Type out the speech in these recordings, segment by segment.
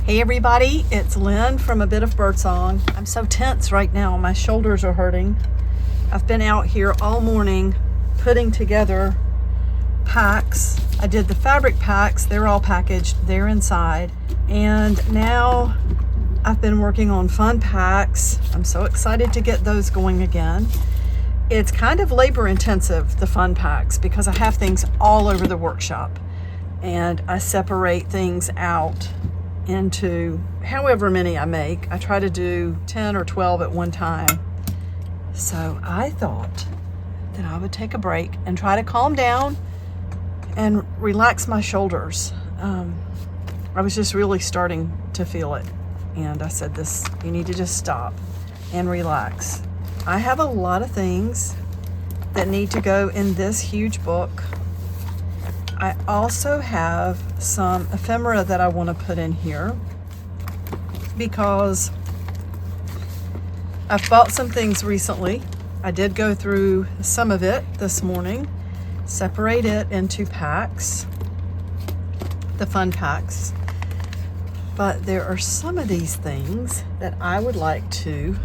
Hey everybody, it's Lynn from A Bit of Birdsong. I'm so tense right now, my shoulders are hurting. I've been out here all morning putting together packs. I did the fabric packs, they're all packaged, they're inside. And now I've been working on fun packs. I'm so excited to get those going again. It's kind of labor intensive, the fun packs, because I have things all over the workshop and I separate things out into however many I make. I try to do 10 or 12 at one time. So I thought that I would take a break and try to calm down and relax my shoulders. I was just really starting to feel it. And I said, you need to just stop and relax. I have a lot of things that need to go in this huge book. I also have some ephemera that I want to put in here because I've bought some things recently. I did go through some of it this morning, separate it into packs, the fun packs. But there are some of these things that I would like to.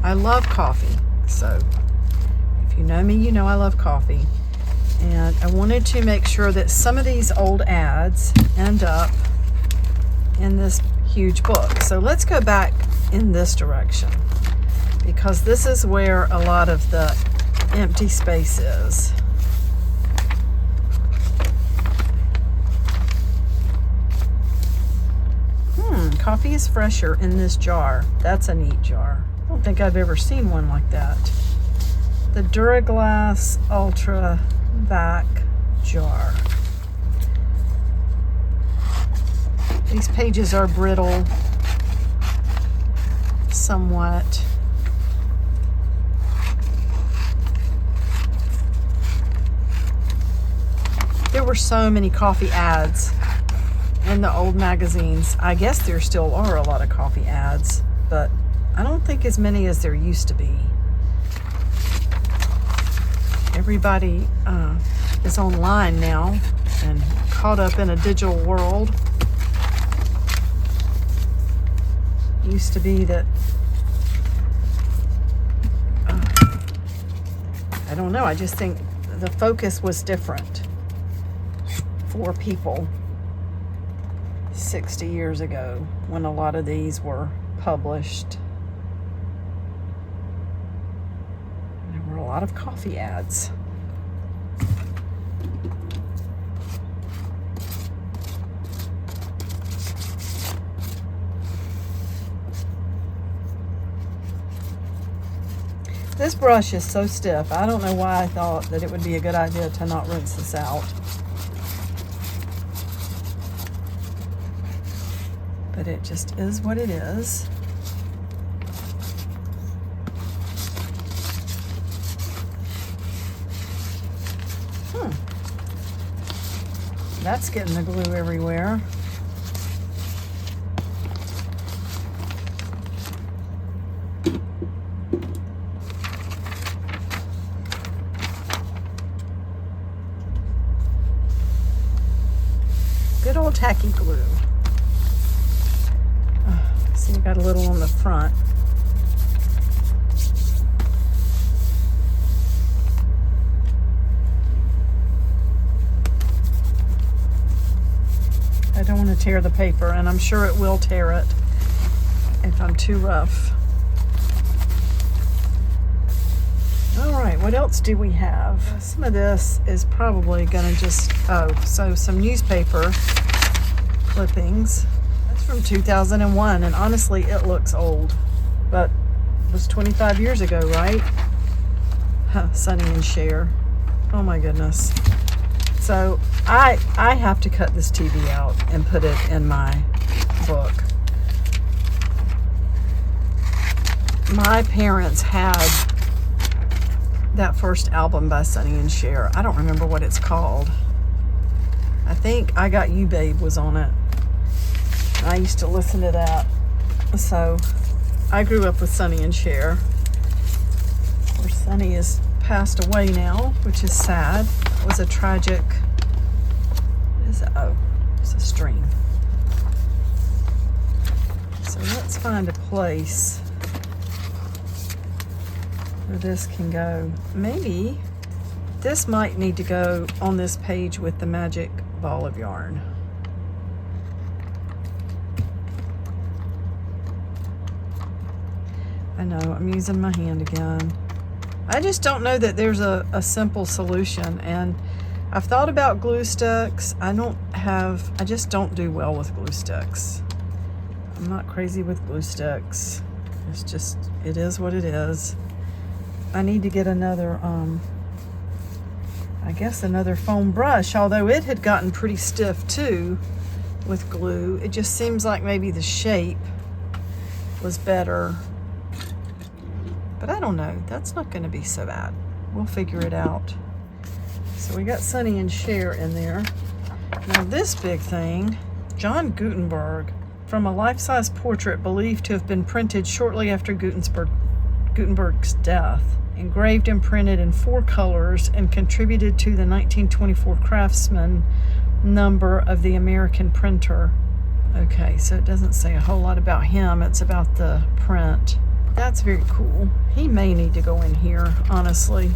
I love coffee, so if you know me, you know I love coffee. And I wanted to make sure that some of these old ads end up in this huge book. So let's go back in this direction because this is where a lot of the empty space is. Coffee is fresher in this jar. That's a neat jar. I don't think I've ever seen one like that. The Duraglass Ultra Vac jar. These pages are brittle somewhat. There were so many coffee ads in the old magazines. I guess there still are a lot of coffee ads, but I don't think as many as there used to be. Everybody is online now and caught up in a digital world. Used to be that, I don't know, I just think the focus was different for people 60 years ago when a lot of these were published. There were a lot of coffee ads. This brush is so stiff. I don't know why I thought that it would be a good idea to not rinse this out. But it just is what it is. That's getting the glue everywhere. Good old tacky glue. See, I got a little on the front. I don't want to tear the paper, and I'm sure it will tear it if I'm too rough. All right, what else do we have? Some of this is probably going to just, so some newspaper clippings. That's from 2001, and honestly, it looks old, but it was 25 years ago, right? Sonny and Cher. Oh my goodness. So I have to cut this TV out and put it in my book. My parents had that first album by Sonny and Cher. I don't remember what it's called. I think I Got You Babe was on it. I used to listen to that. So I grew up with Sonny and Cher. Of course, Sonny is passed away now, which is sad. It was a tragic, what is it? Oh, it's a string. find a place where this can go. Maybe this might need to go on this page with the magic ball of yarn. I know, I'm using my hand again. I just don't know that there's a simple solution, and I've thought about glue sticks. I just don't do well with glue sticks. I'm not crazy with glue sticks. It's just, it is what it is. I need to get another, I guess another foam brush, although it had gotten pretty stiff too with glue. It just seems like maybe the shape was better. But I don't know, that's not gonna be so bad. We'll figure it out. So we got Sonny and Cher in there. Now this big thing, John Gutenberg, from a life-size portrait believed to have been printed shortly after Gutenberg's death, engraved and printed in 4 colors, and contributed to the 1924 Craftsman number of the American Printer. Okay, so it doesn't say a whole lot about him, it's about the print. That's very cool. He may need to go in here, honestly.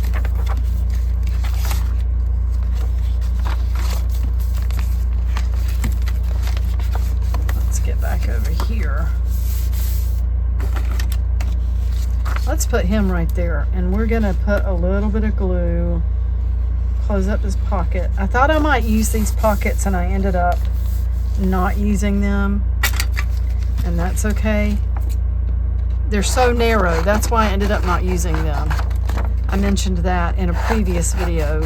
Let's get back over here. Let's put him right there, and we're gonna put a little bit of glue, close up his pocket. I thought I might use these pockets, and I ended up not using them, and that's okay. They're so narrow, that's why I ended up not using them. I mentioned that in a previous video.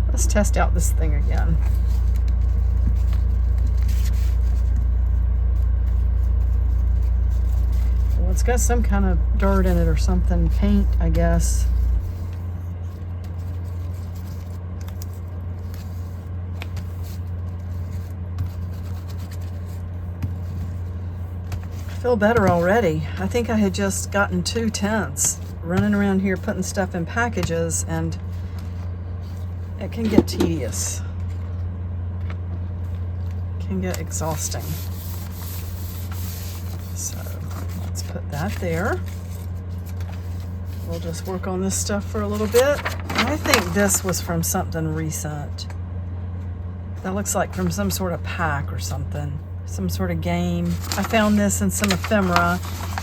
Let's test out this thing again. It's got some kind of dirt in it or something, paint, I guess. I feel better already. I think I had just gotten too tense running around here putting stuff in packages, and it can get tedious. It can get exhausting. So let's put that there. We'll just work on this stuff for a little bit. I think this was from something recent. That looks like from some sort of pack or something, some sort of game. I found this in some ephemera.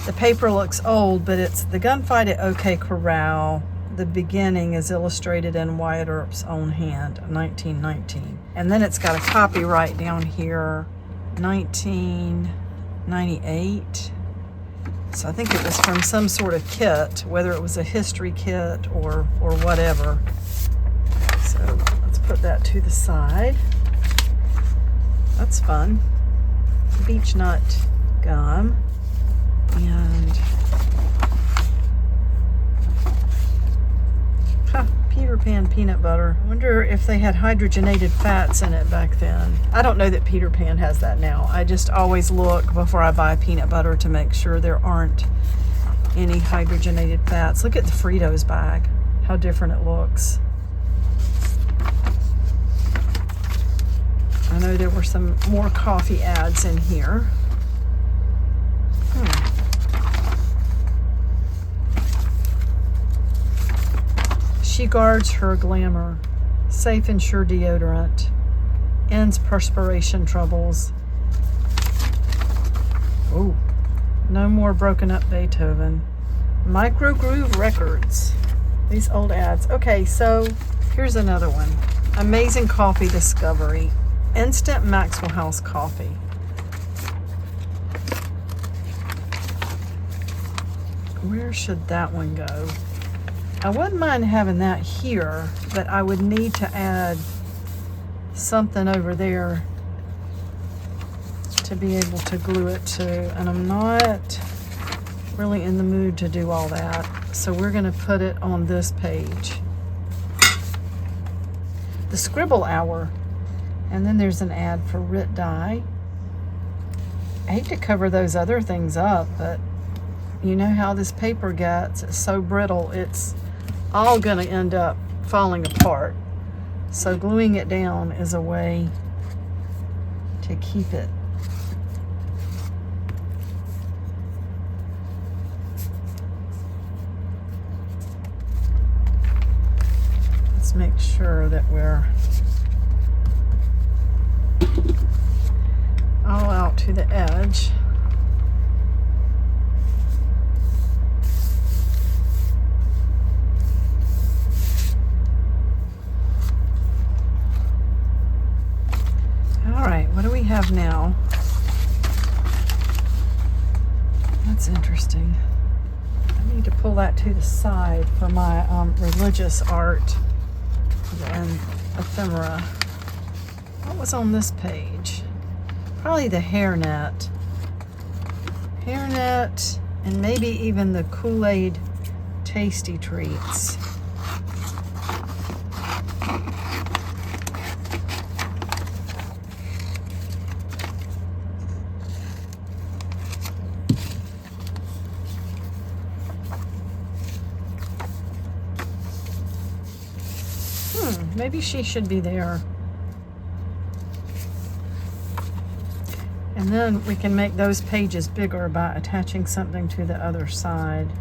The paper looks old, but it's The Gunfight at OK Corral. The beginning is illustrated in Wyatt Earp's own hand, 1919. And then it's got a copyright down here, 1998. So I think it was from some sort of kit, whether it was a history kit or whatever. So let's put that to the side. That's fun. Beech nut gum. And Peter Pan peanut butter. I wonder if they had hydrogenated fats in it back then. I don't know that Peter Pan has that now. I just always look before I buy peanut butter to make sure there aren't any hydrogenated fats. Look at the Fritos bag, how different it looks. I know there were some more coffee ads in here. She guards her glamour. Safe and sure deodorant. Ends perspiration troubles. Oh, no more broken up Beethoven. Micro Groove Records. These old ads. Okay, so here's another one. Amazing Coffee Discovery. Instant Maxwell House coffee. Where should that one go? I wouldn't mind having that here, but I would need to add something over there to be able to glue it to, and I'm not really in the mood to do all that. So we're going to put it on this page. The Scribble Hour. And then there's an ad for Rit Dye. I hate to cover those other things up, but you know how this paper gets. It's so brittle, it's all gonna end up falling apart. So gluing it down is a way to keep it. Let's make sure that we're all out to the edge. All right, what do we have now? That's interesting. I need to pull that to the side for my religious art and ephemera. What was on this page? Probably the hairnet. Hairnet and maybe even the Kool-Aid tasty treats. Maybe she should be there. And then we can make those pages bigger by attaching something to the other side.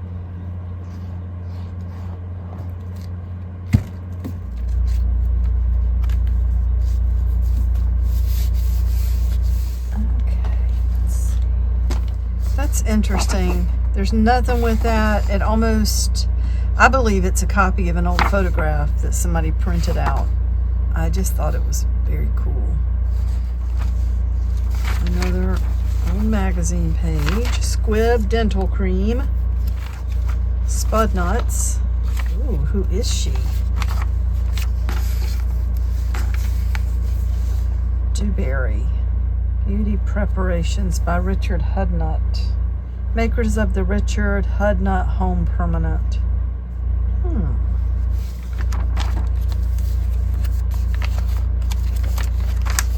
Okay, let's see. That's interesting. There's nothing with that. It almost, I believe it's a copy of an old photograph that somebody printed out. I just thought it was very cool. Another old magazine page. Squib dental cream. Spud nuts. Ooh, who is she? Dewberry. Beauty preparations by Richard Hudnut. Makers of the Richard Hudnut Home Permanent.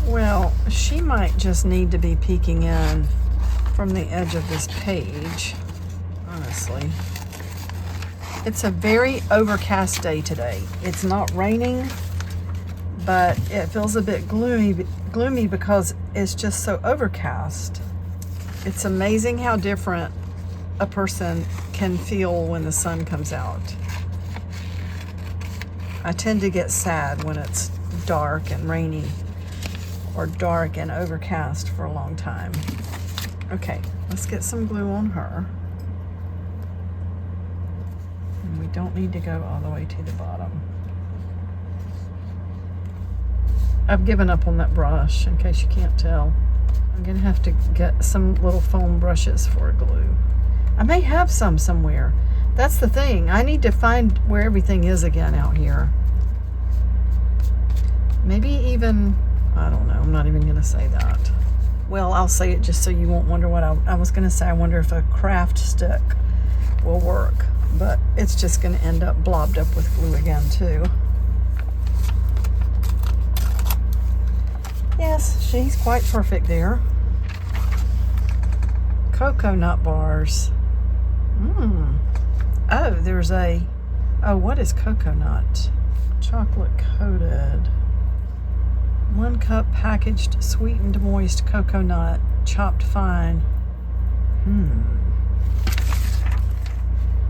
Well, she might just need to be peeking in from the edge of this page, honestly. It's a very overcast day today. It's not raining, but it feels a bit gloomy because it's just so overcast. It's amazing how different a person can feel when the sun comes out. I tend to get sad when it's dark and rainy, or dark and overcast for a long time. Okay, let's get some glue on her. And we don't need to go all the way to the bottom. I've given up on that brush, in case you can't tell. I'm gonna have to get some little foam brushes for glue. I may have some somewhere. That's the thing. I need to find where everything is again out here. Maybe even, I don't know, I'm not even gonna say that. Well, I'll say it just so you won't wonder what I was gonna say. I wonder if a craft stick will work, but it's just gonna end up blobbed up with glue again too. Yes, she's quite perfect there. Cocoa nut bars. Oh, there's what is cocoa nut? Chocolate coated. 1 cup packaged sweetened moist cocoa nut, chopped fine.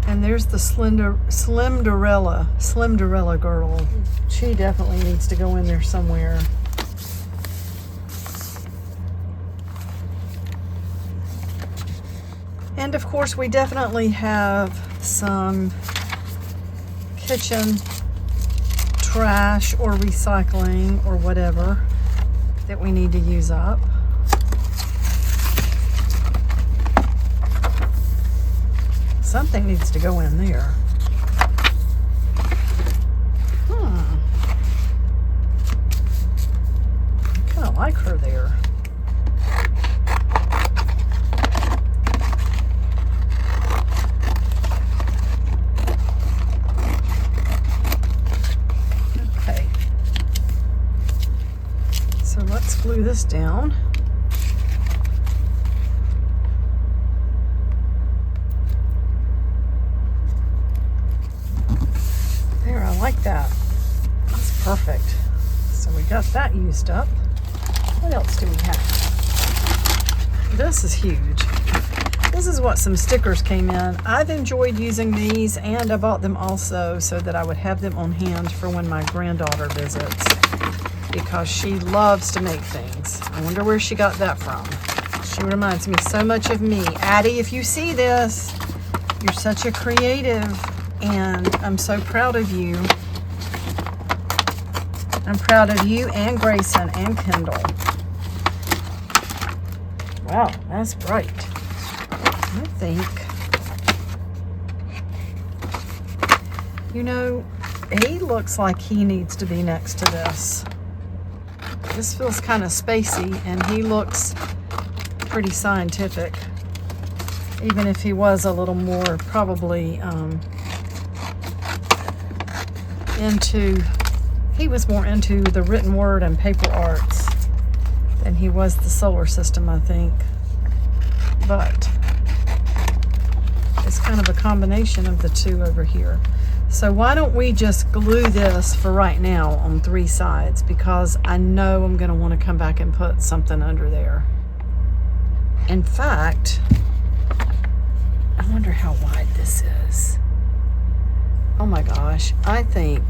And there's the Slimderella girl. She definitely needs to go in there somewhere. And of course, we definitely have some kitchen trash or recycling or whatever that we need to use up. Something needs to go in there. I kind of like her there. Glue this down. like that. That's perfect. So we got that used up. What else do we have? This is huge. This is what some stickers came in. I've enjoyed using these, and I bought them also so that I would have them on hand for when my granddaughter visits, because she loves to make things. I wonder where she got that from. She reminds me so much of me. Addie, if you see this, you're such a creative, and I'm so proud of you. I'm proud of you and Grayson and Kendall. Wow, that's bright. I think, you know, he looks like he needs to be next to this. This feels kind of spacey, and he looks pretty scientific, even if he was a little more probably he was more into the written word and paper arts than he was the solar system, I think. But it's kind of a combination of the two over here. So why don't we just glue this for right now on 3 sides, because I know I'm going to want to come back and put something under there. In fact, I wonder how wide this is. Oh my gosh, I think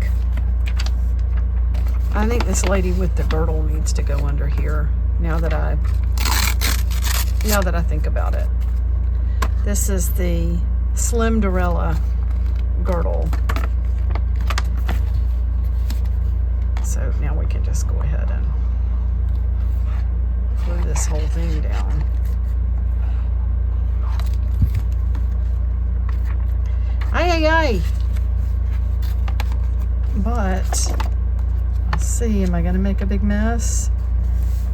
this lady with the girdle needs to go under here, now that I think about it. This is the Slimderella girdle. So now we can just go ahead and glue this whole thing down. Aye. But let's see, am I gonna make a big mess?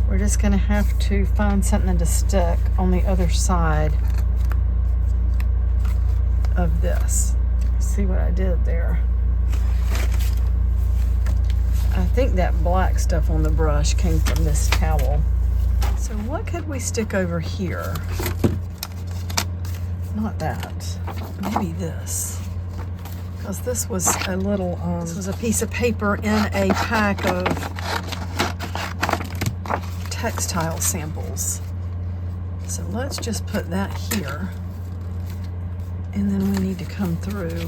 We're just gonna have to find something to stick on the other side of this. See what I did there? I think that black stuff on the brush came from this towel. So what could we stick over here? Not that. Maybe this. Because this was a little, this was a piece of paper in a pack of textile samples. So let's just put that here. And then we need to come through.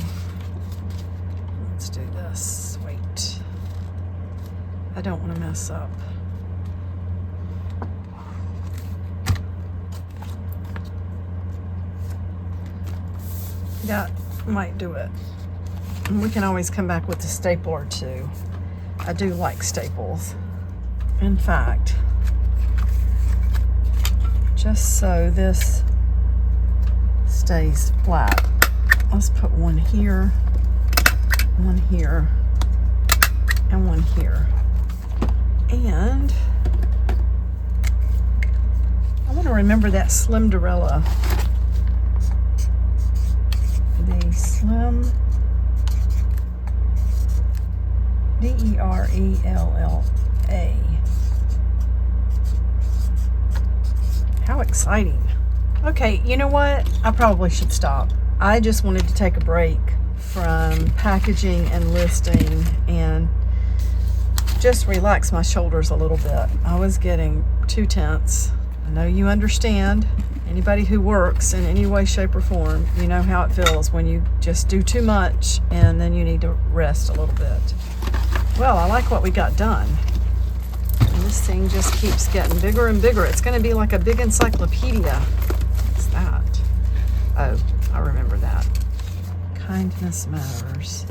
Let's do this. Wait. I don't want to mess up. That might do it. And we can always come back with the stapler too. I do like staples. In fact, just so this stays flat, let's put one here, and one here. And I want to remember that Slimderella. The Slim, Derella. How exciting. Okay, you know what? I probably should stop. I just wanted to take a break from packaging and listing and just relax my shoulders a little bit. I was getting too tense. I know you understand. Anybody who works in any way, shape, or form, you know how it feels when you just do too much and then you need to rest a little bit. Well, I like what we got done. And this thing just keeps getting bigger and bigger. It's going to be like a big encyclopedia. What's that? Oh, I remember that. Kindness matters.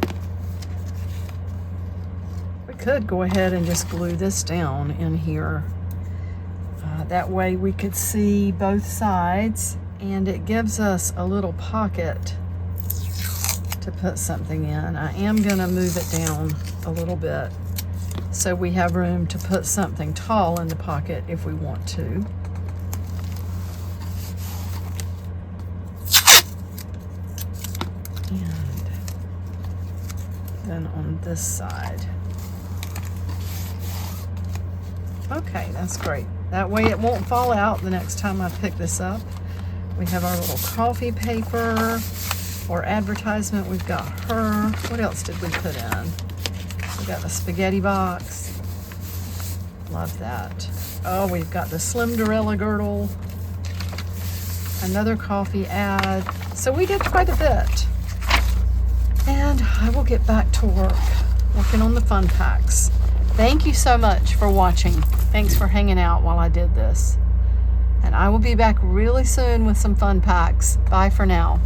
We could go ahead and just glue this down in here. That way we could see both sides, and it gives us a little pocket to put something in. I am going to move it down a little bit so we have room to put something tall in the pocket if we want to. And then on this side. Okay, that's great. That way it won't fall out the next time I pick this up. We have our little coffee paper or advertisement. We've got her. What else did we put in? We got the spaghetti box. Love that. Oh, we've got the Slimderella girdle. Another coffee ad. So we did quite a bit. And I will get back to work, working on the fun packs. Thank you so much for watching. Thanks for hanging out while I did this. And I will be back really soon with some fun packs. Bye for now.